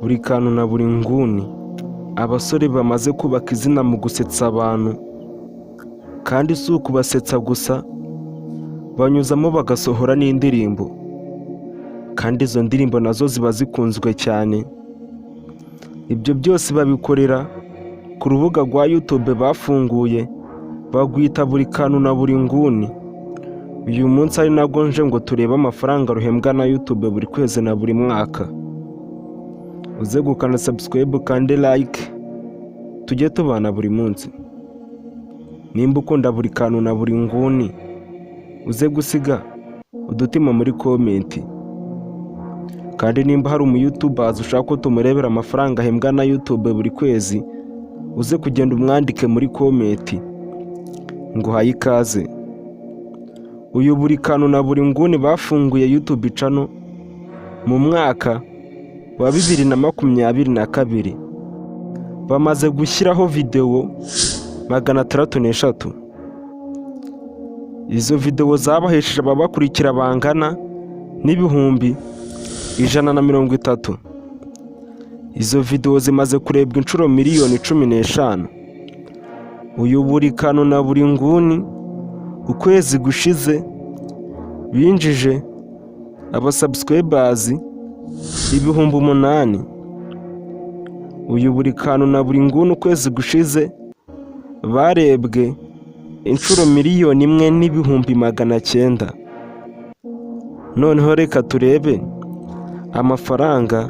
buri kantu na buri nguni. Abasore bamaze kubaka izina mu gusetsa abantu, kandi si ukubasetsa gusa, banyuzamo bagasohora n'indirimbo, kandi izo ndirimbo nazo ziba zikunzwe cyane. Ibyo byose babikorera ku rubuga rwa YouTube bafunguye, bagwita buri kantu na buri nguni. Uyu munsi ari nabwo nje ngo turebe amafaranga ruhembwa na YouTube buri kwezi na buri mwaka. Uze gukanda subscribe kandi like, tujye tubana buri munsi. Nimba ukunda buri kantu na buri nguni, uze gusiga udutima muri comment. Kandi nimba hari umu-YouTubers ushaka ko tumurebera amafaranga ahembwa na YouTube buri kwezi, uze kugenda umwandike muri comment ngo haye ikaze. Uyu buri kantu na buri nguni bafunguye YouTube channel mu mwaka wa 2022. Bamaze gushyiraho video 603. Izo video zabahesheje ababakurikira bangana n'ibihumbi 130. Izo video zimaze kurebwa inshuro miliyoni 15. Uyu buri kantu na buri nguni ukwezi gushize binjije abasubscribers 8,000. Uyu buri kantu na buri nguni ukwezi gushize barebwe inshuro miliyoni 1,900,000. Noneho reka turebe amafaranga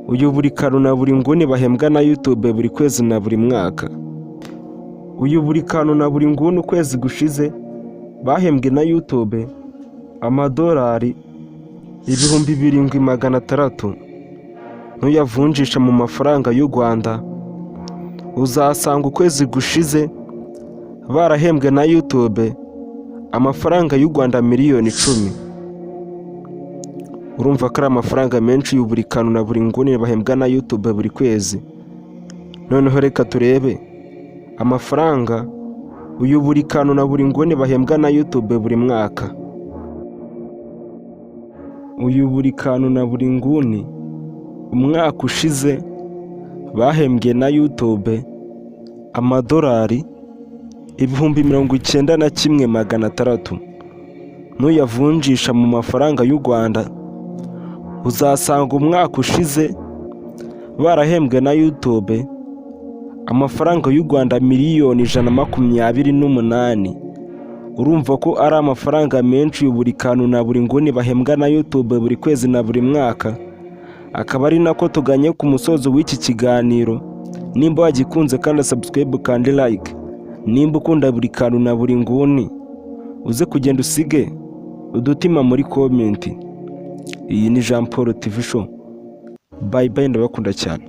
uyu buri kantu na buri nguni bahembwa na YouTube buri kwezi na buri mwaka. Uyu buri kantu na buri nguni ukwezi gushize bahembwe na YouTube amadolari 2,600. Nuyavunjisha mu mafaranga y'u Rwanda, uzasanga ukwezi gushize barahembwe na YouTube amafaranga y'u Rwanda miliyoni 10. Urumva ko ari amafaranga menshi y'u buri kantu na buri nguni bahembwa na YouTube buri kwezi. Noneho reka turebe amafaranga uyu buri kantu na buri nguni bahembwa na YouTube buri mwaka. Uyu buri kantu na buri nguni umwaka ushize bahembwe na YouTube amadolari 91,600. Nuyavunjisha mu mafaranga y'u Rwanda, uzasanga umwaka ushize barahembwe na YouTube amafaranga y'u Rwanda miliyoni 128. Urumva ko ari amafaranga menshi buri kantu na buri nguni bahembwa na YouTube buri kwezi na buri mwaka. Akaba ari nako tuganye ku musozo w'iki kiganiro. Nimba wagikunze kandi subscribe kandi like. Nimba ukunda buri kantu na buri nguni, uze kugenda usige udutima muri comment. Iyi ni Jean Paul TV Show. Bye bye, ndabakunda cyane.